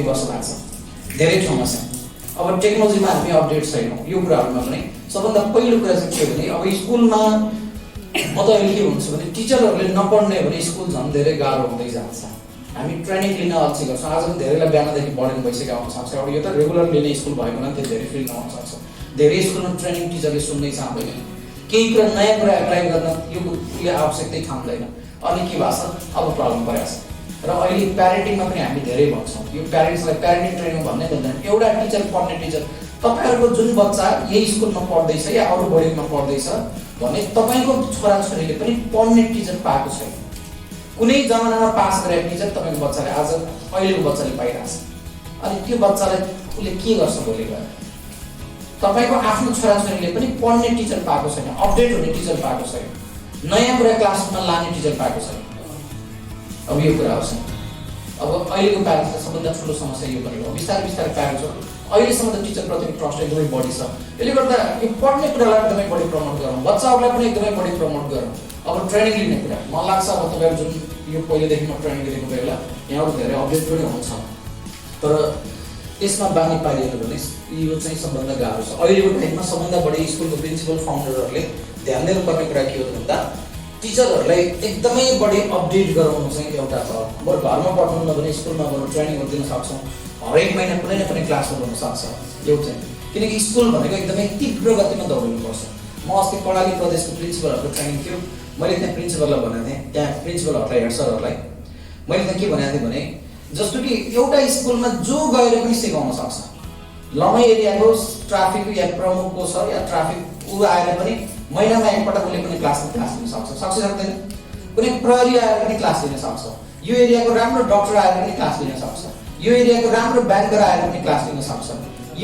वर्ष लाग्छ धेरै ठाउँमा छ। अब टेक्नोलोजीमा हामी अपडेट छैनौँ यो कुराहरूमा पनि। सबभन्दा पहिलो कुरा चाहिँ के हो भने अब स्कुलमा म त अहिले के भन्छु भने टिचरहरूले नपढ्ने भने स्कुल झन् धेरै गाह्रो हुँदै जान्छ। हामी ट्रेनिङ लिन अल्छी गर्छौँ। आज पनि धेरैलाई बिहानदेखि बढेन भइसकेको हुन सक्छ। अब यो त रेगुलर लिने स्कुल भएको हुनाले त्यो धेरै फिल नहुन सक्छ। धेरै स्कुलमा ट्रेनिङ टिचरले सुन्नै चाहँदैन। केही कुरा नयाँ कुरा एप्लाई गर्न यो आवश्यकतै ठान्दैन। अनि के भएको छ अब प्रब्लम परेको छ। र अहिले प्यारेन्टिङमा पनि हामी धेरै भन्छौँ यो प्यारेन्ट्सलाई प्यारेन्टिङ ट्रेनिङ भन्ने भन्दैन। एउटा टिचर पढ्ने टिचर तपाईँहरूको जुन बच्चा यही स्कुलमा पढ्दैछ या अरू बोर्डिङमा पढ्दैछ भने तपाईँको छोराछोरीले पनि पढ्ने टिचर पाएको छैन। कुनै जमानामा पास गरेको टिचर तपाईँको बच्चाले आज अहिलेको बच्चाले पाइरहेछ। अनि त्यो बच्चालाई उसले के गर्छ भोलि गएर? तपाईँको आफ्नो छोराछोरीले पनि पढ्ने टिचर पाएको छैन, अपडेट हुने टिचर पाएको छैन, नयाँ कुरा क्लासमा लाने टिचर पाएको छैन। अब यो कुरा आउँछ। अब अहिलेको प्यारेन्ट्सलाई सबभन्दा ठुलो समस्या यो भनेको बिस्तारै बिस्तारै प्यारेन्ट्सहरू अहिलेसम्म त टिचरप्रतिको ट्रस्ट एकदमै बढी छ। यसले गर्दा यो पढ्ने कुरालाई एकदमै बढी प्रमोट गरौँ, बच्चाहरूलाई पनि एकदमै बढी प्रमोट गरौँ। अब ट्रेनिङ लिने कुरा मलाई लाग्छ अब तपाईँहरू जुन यो पहिलेदेखि म ट्रेनिङ लिएको बेला यहाँहरू धेरै अपडेट पनि हुन्छ, तर त्यसमा बानी पारिएन भने यो चाहिँ सबभन्दा गाह्रो छ। अहिलेको टाइममा सबभन्दा बढी स्कुलको प्रिन्सिपल फाउन्डरहरूले ध्यान दिनुपर्ने कुरा के हो भन्दा टिचरहरूलाई एकदमै बढी अपडेट गराउनु चाहिँ एउटा छ। बरु घरमा पठाउनु नभने स्कुलमा बरु ट्रेनिङहरू दिन सक्छौँ। हरेक महिना कुनै न कुनै क्लासहरू हुनसक्छ यो चाहिँ, किनकि स्कुल भनेको एकदमै तीव्र गतिमा दौडिनुपर्छ। म अस्ति कर्णाली प्रदेशको प्रिन्सिपलहरूको ट्रेनिङ थियो। मैले त्यहाँ प्रिन्सिपललाई भनेको थिएँ, त्यहाँ प्रिन्सिपलहरूलाई हेड सरहरूलाई मैले त्यहाँ के भनेको थिएँ भने जस्तो कि एउटा स्कुलमा जो गएर पनि सिकाउन सक्छ। लमाई एरियाको ट्राफिक या प्रमुखको छ या ट्राफिक ऊ आएर पनि महिनामा एकपटक उसले पनि क्लास लिन सक्छ सक्दैन? कुनै प्रहरी आएर पनि क्लास लिन सक्छ। यो एरियाको राम्रो डक्टर आएर पनि क्लास लिन सक्छ। यो एरियाको राम्रो ब्याङ्कर आएर पनि क्लास लिन सक्छ।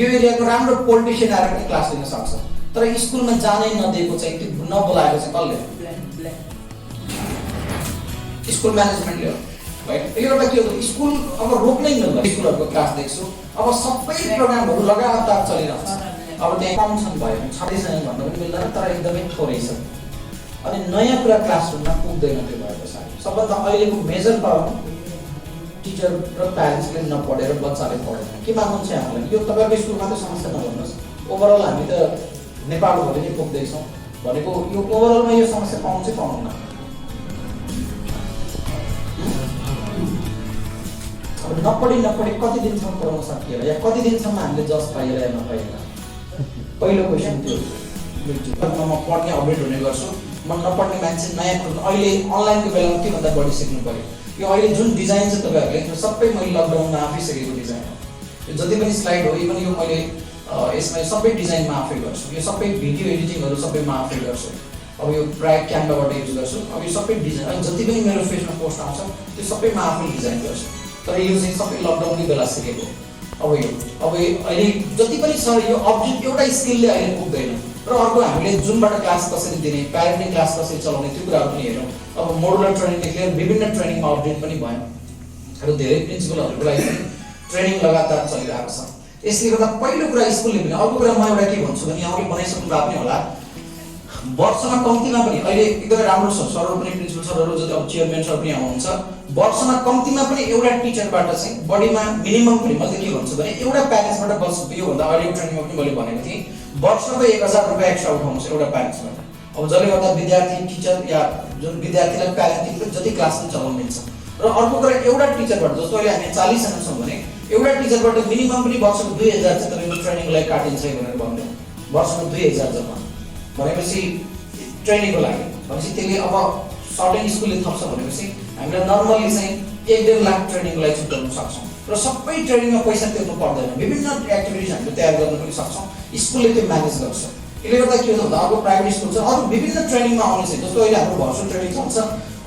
यो एरियाको राम्रो पोलिटिसियन आएर पनि क्लास लिन सक्छ। तर स्कुलमा जानै नदिएको चाहिँ त्यो नबोलाएको चाहिँ कसले? स्कुल म्यानेजमेन्टले हो। यसले गर्दा के हो स्कुल अब रोक्नै मिल्दैन। स्कुलहरूको क्लास देख्छु अब सबै प्रोग्रामहरू लगातार चलिरहन्छ। अब त्यहाँ कम छन् भयो छँदैछन् भन्दा पनि मिल्दैन, तर एकदमै थोरै छ। अनि नयाँ कुरा क्लासरुममा पुग्दैन त्यो भएको छ। सबभन्दा अहिलेको मेजर प्रब्लम टिचर र प्यारेन्ट्सले नपढेर बच्चाले पढेन। के मान्नुहुन्छ यहाँलाई? यो तपाईँको स्कुलमा त समस्या नभन्नुहोस्, ओभरअल हामी त नेपालभरि नै पुग्दैछौँ भनेको यो ओभरअलमा यो समस्या पाउनु चाहिँ पाउनुहुन्न। अब नपढी कति दिनसम्म पढाउन सकिएला या कति दिनसम्म हामीले जस पाइएला या नपाइएला? पहिलो क्वेसन त्यो। म पढ्ने अपडेट हुने गर्छु, म नपढ्ने मान्छे नयाँ कुरो अहिले अनलाइनको बेलामा के भन्दा बढी सिक्नु पर्यो। यो अहिले जुन डिजाइन छ तपाईँहरूले त्यो सबै मैले लकडाउनमा आफै सिकेको डिजाइन हो। यो जति पनि स्लाइड हो इभन यो मैले यसमा सबै डिजाइनमा आफै गर्छु। यो सबै भिडियो एडिटिङहरू सबै म आफै गर्छु। अब यो प्रायः क्यानभाबाट युज गर्छु। अब यो सबै डिजाइन अनि जति पनि मेरो फेसमा पोस्ट आउँछ त्यो सबै म आफै डिजाइन गर्छु। तर यो चाहिँ सबै लकडाउनकै बेला सिकेको। अब अहिले जति पनि छ यो अपडेट एउटा स्किलले अहिले पुग्दैन। र अर्को हामीले जुनबाट क्लास कसरी दिने, प्यारेन्टिङ क्लास कसरी चलाउने त्यो कुराहरू पनि हेरौँ। अब मोडुलर ट्रेनिङदेखि लिएर विभिन्न ट्रेनिङमा अपडेट पनि भयो र धेरै प्रिन्सिपलहरूको लागि पनि ट्रेनिङ लगातार चलिरहेको छ। यसले गर्दा पहिलो कुरा स्कुलले पनि। अर्को कुरा म एउटा के भन्छु भने यहाँले बनाइसक्नु भएको पनि होला, वर्षमा कम्तीमा पनि अहिले एकदमै राम्रो छ सरहरू पनि प्रिन्सिपल सरहरू जति अब चेयरम्यान सर पनि आउनुहुन्छ, वर्षमा कम्तीमा पनि एउटा टिचरबाट चाहिँ बढीमा मिनिमम पनि मैले के भन्छु भने एउटा प्यारेन्ट्सबाट बस योभन्दा अहिलेको ट्रेनिङमा पनि मैले भनेको थिएँ वर्षको 1000 रुपियाँ एक्स्ट्रा उठाउनुहोस् एउटा प्यारेन्ट्सबाट। अब जसले गर्दा विद्यार्थी टिचर या जुन विद्यार्थीलाई प्यारेन्टिङको जति क्लास पनि चलाउनु मिल्छ। र अर्को कुरा एउटा टिचरबाट जस्तो अहिले हामी 40 जना छौँ भने एउटा टिचरबाट मिनिमम पनि वर्षको 2000 चाहिँ तपाईँको ट्रेनिङलाई काटिन्छ भनेर भन्नु। वर्षको 2000 जम्मा भनेपछि ट्रेनिङको लागि भनेपछि त्यसले अब सर्टेन स्कुलले थप्छ भनेपछि हामीलाई नर्मली चाहिँ 1-1.5 लाख ट्रेनिङको लागि छुट्याउन सक्छौँ। र सबै ट्रेनिङमा पैसा तिर्नु पर्दैन, विभिन्न एक्टिभिटिज हामीले तयार गर्न पनि सक्छौँ। स्कुलले त्यो म्यानेज गर्छ। यसले गर्दा के हुन्छ भन्दा अब प्राइभेट स्कुल छ अरू विभिन्न ट्रेनिङमा आउने चाहिँ जस्तो अहिले हाम्रो भर्चुअल ट्रेनिङ चल्छ।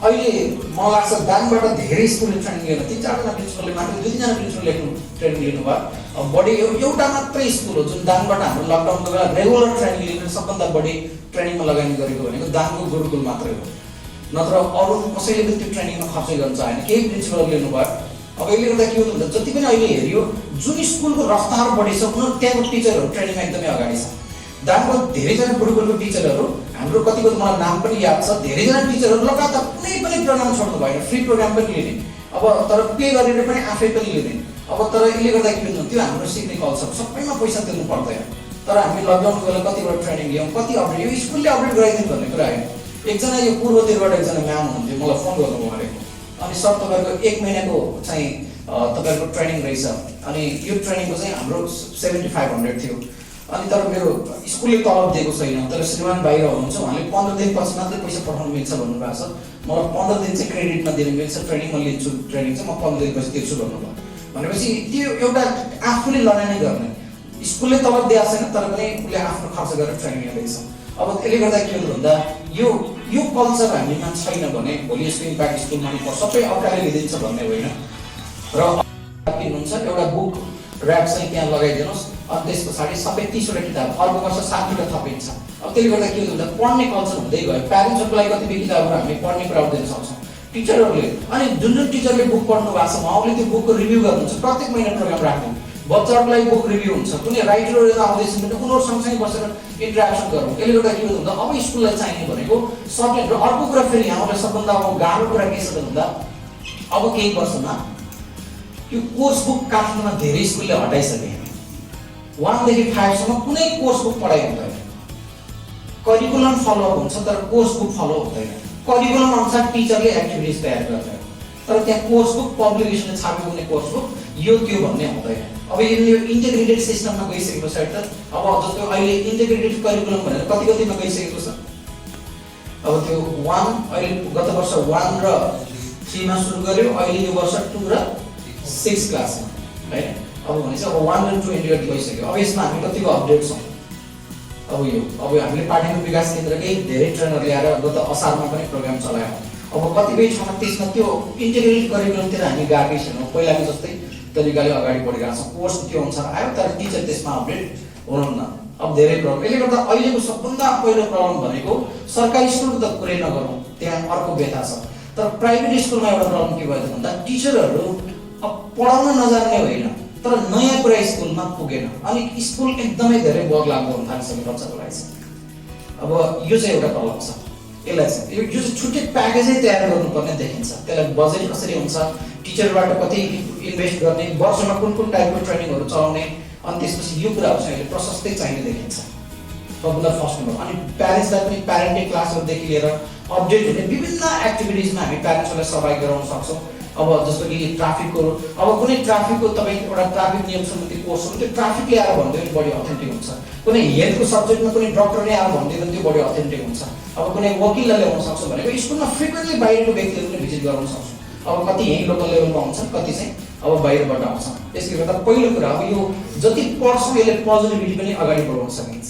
अहिले मलाई लाग्छ दाङबाट धेरै स्कुलले ट्रेनिङ लिएर 3-4 जना प्रिन्सिपलले मात्र 2-3 जना प्रिन्सिपलले ट्रेनिङ लिनुभयो। अब बढी एउटा मात्रै स्कुल हो जुन दाङबाट हाम्रो लकडाउनको बेला रेगुलर ट्रेनिङ लिएर सबभन्दा बढी ट्रेनिङमा लगानी गरेको भनेको दाङको गुरुकुल मात्रै हो। नत्र अरू कसैले पनि त्यो ट्रेनिङमा खर्च गर्न चाहेन, केही प्रिन्सिपलले लिनुभयो। अब यसले गर्दा के हो भन्दा जति पनि अहिले हेरियो जुन स्कुलको रफ्तार बढी छ उनीहरू त्यहाँको टिचरहरू ट्रेनिङमा एकदमै अगाडि छ। दाङको धेरैजना गुरुकुलको टिचरहरू हाम्रो कतिको मलाई नाम पनि याद छ, धेरैजना टिचरहरू लगातार कुनै पनि प्रोग्राम छोड्नु भएन, फ्री प्रोग्राम पनि लिने अब तर पे गरेर पनि आफै पनि लिने। अब तर यसले गर्दा के हुन्छ त्यो हाम्रो सिक्ने कल्चर सबैमा पैसा तिर्नु पर्दैन। तर हामी लकडाउनको बेला कतिवटा ट्रेनिङ लियौँ, कति अपडेट, यो स्कुलले अपडेट गराइदिनु भन्ने कुरा होइन। एकजना यो पूर्वतिरबाट एकजना म्याम हुनुहुन्थ्यो, मलाई फोन गर्नुभयो भनेको, अनि सर तपाईँको 1 महिनाको चाहिँ तपाईँको ट्रेनिङ रहेछ, अनि यो ट्रेनिङको चाहिँ हाम्रो 7500 थियो, अनि तर मेरो स्कुलले तलब दिएको छैन, तर श्रीमान बाहिर हुनुहुन्छ, उहाँले 15 दिनपछि मात्रै पैसा पठाउनु मिल्छ भन्नुभएको छ। मलाई 15 दिन चाहिँ क्रेडिटमा दिनु मिल्छ, ट्रेनिङ म लिन्छु, ट्रेनिङ चाहिँ म 15 दिनपछि तिर्छु भन्नुभयो। भनेपछि त्यो एउटा आफूले लडाइँ नै गर्ने, स्कुलले तलब दिएको छैन तर पनि उसले आफ्नो खर्च गरेर ट्रेनिङ लिँदैछ। अब यसले गर्दा के हुन्छ भन्दा यो कल्चर हामीमा छैन भने भोलि यसको इम्प्याक्ट स्कुलमा पनि पर्छ, सबै अर्काले लिदिन्छ भन्ने होइन। र किन्नुहुन्छ एउटा बुक ऱ्याक चाहिँ त्यहाँ लगाइदिनुहोस्, अनि त्यस पछाडि सबै 30वटा किताब, अर्को वर्ष 60वटा थपिन्छ। अब त्यसले गर्दा के हुन्छ भन्दा पढ्ने कल्चर हुँदै गयो। प्यारेन्ट्सहरूको लागि कतिपय किताबहरू हामीले पढ्ने कुरा दिन सक्छौँ, टिचरहरूले, अनि जुन टिचरले बुक पढ्नु भएको छ उहाँले त्यो बुकको रिभ्यू गर्नुहुन्छ, प्रत्येक महिना प्रोग्राम राख्नु, बच्चाहरूको लागि बुक रिभ्यू हुन्छ, कुनै राइटरहरू आउँदैछ भने उनीहरू सँगसँगै बसेर इन्टरेक्सन गरौँ। यसले गर्दा के हुन्छ अब स्कुललाई चाहिने भनेको सब्जेक्ट। र अर्को कुरा फेरि यहाँलाई सबभन्दा अब गाह्रो कुरा के छ भन्दा अब केही वर्षमा यो कोर्स बुक काठमाडौँमा धेरै स्कुलले हटाइसके। 1 देखि 5 सम्म कुनै कोर्स बुक पढाइ हुँदैन, करिकुलम फलोअप हुन्छ तर कोर्स बुक फलो हुँदैन। करिकुलम अनुसार टिचरले एक्टिभिटिज तयार गर्दैन, तर त्यहाँ कोर्स बुक पब्लिकेसनले छापेको कुनै कोर्स बुक यो त्यो भन्ने हुँदैन। अब यो इन्टिग्रेटेड सिस्टममा गइसकेको छ त। अब जस्तो अहिले इन्टिग्रेटेड करिकुलम भनेर कतिमा गइसकेको छ। अब त्यो 1 अहिले गत वर्ष 1 र 3 मा सुरु गर्यो, अहिले यो वर्ष 2 र 6 क्लासमा है। अब भनेपछि अब 1 र 2 इन्टिग्रेट भइसक्यो। अब यसमा हामी कतिको अपडेट छौँ। अब हामीले पाठ्यक्रम विकास केन्द्रकै धेरै ट्रेनर ल्याएर गत असारमा पनि प्रोग्राम चलायौँ। अब कतिपय ठाउँमा त्यसमा त्यो इन्टिग्रेटेड करिकुलमतिर हामी गएकै छैनौँ, पहिलाको जस्तै तरिकाले अगाडि बढिरहेको छ। कोर्स त्यो अनुसार आयो तर टिचर त्यसमा अपडेट हुनुहुन्न। अब धेरै प्रब्लम। यसले गर्दा अहिलेको सबभन्दा पहिलो प्रब्लम भनेको सरकारी स्कुलको त कुरै नगरौँ, त्यहाँ अर्को व्यथा छ। तर प्राइभेट स्कुलमा एउटा प्रब्लम के भयो भन्दा टिचरहरू अब पढाउन नजान्ने होइन, तर नयाँ कुरा स्कुलमा पुगेन, अनि स्कुल एकदमै धेरै बदलाव हुन थालिसक्यो बच्चाको लागि। अब यो चाहिँ एउटा प्रब्लम छ। यसलाई चाहिँ यो छुट्टै प्याकेजै तयार गर्नुपर्ने देखिन्छ। त्यसलाई बजेट कसरी हुन्छ, टिचरबाट कति इन्भेस्ट गर्ने, वर्षमा कुन टाइपको ट्रेनिङहरू चलाउने, अनि त्यसपछि यो कुराहरू चाहिँ अहिले प्रशस्तै चाहिने देखिन्छ। सबभन्दा फर्स्ट नम्बर। अनि प्यारेन्ट्सलाई पनि प्यारेन्टिङ क्लासहरूदेखि लिएर अपडेट हुने विभिन्न एक्टिभिटिजमा हामी प्यारेन्ट्सहरूलाई सहभागी गराउन सक्छौँ। अब जस्तो कि ट्राफिकको, अब कुनै ट्राफिकको तपाईँ एउटा ट्राफिक नियम सम्बन्धी कोर्स हो, त्यो ट्राफिकले आएर भनिदियो भने बढी अथेन्टिक हुन्छ। कुनै हेल्थको सब्जेक्टमा कुनै डक्टरले आएर भनिदियो भने त्यो बढी अथेन्टिक हुन्छ। अब कुनै वकिललाई ल्याउन सक्छौँ भनेको स्कुलमा फ्रिक्वेन्टली बाहिरको व्यक्तिहरू पनि भिजिट गराउन सक्छौँ। अब कति यहीँ लोकल लेभलमा हुन्छन्, कति चाहिँ अब बाहिरबाट आउँछन्। यसले गर्दा पहिलो कुरा अब यो जति पढ्छौँ यसले पोजिटिभिटी पनि अगाडि बढाउन सकिन्छ।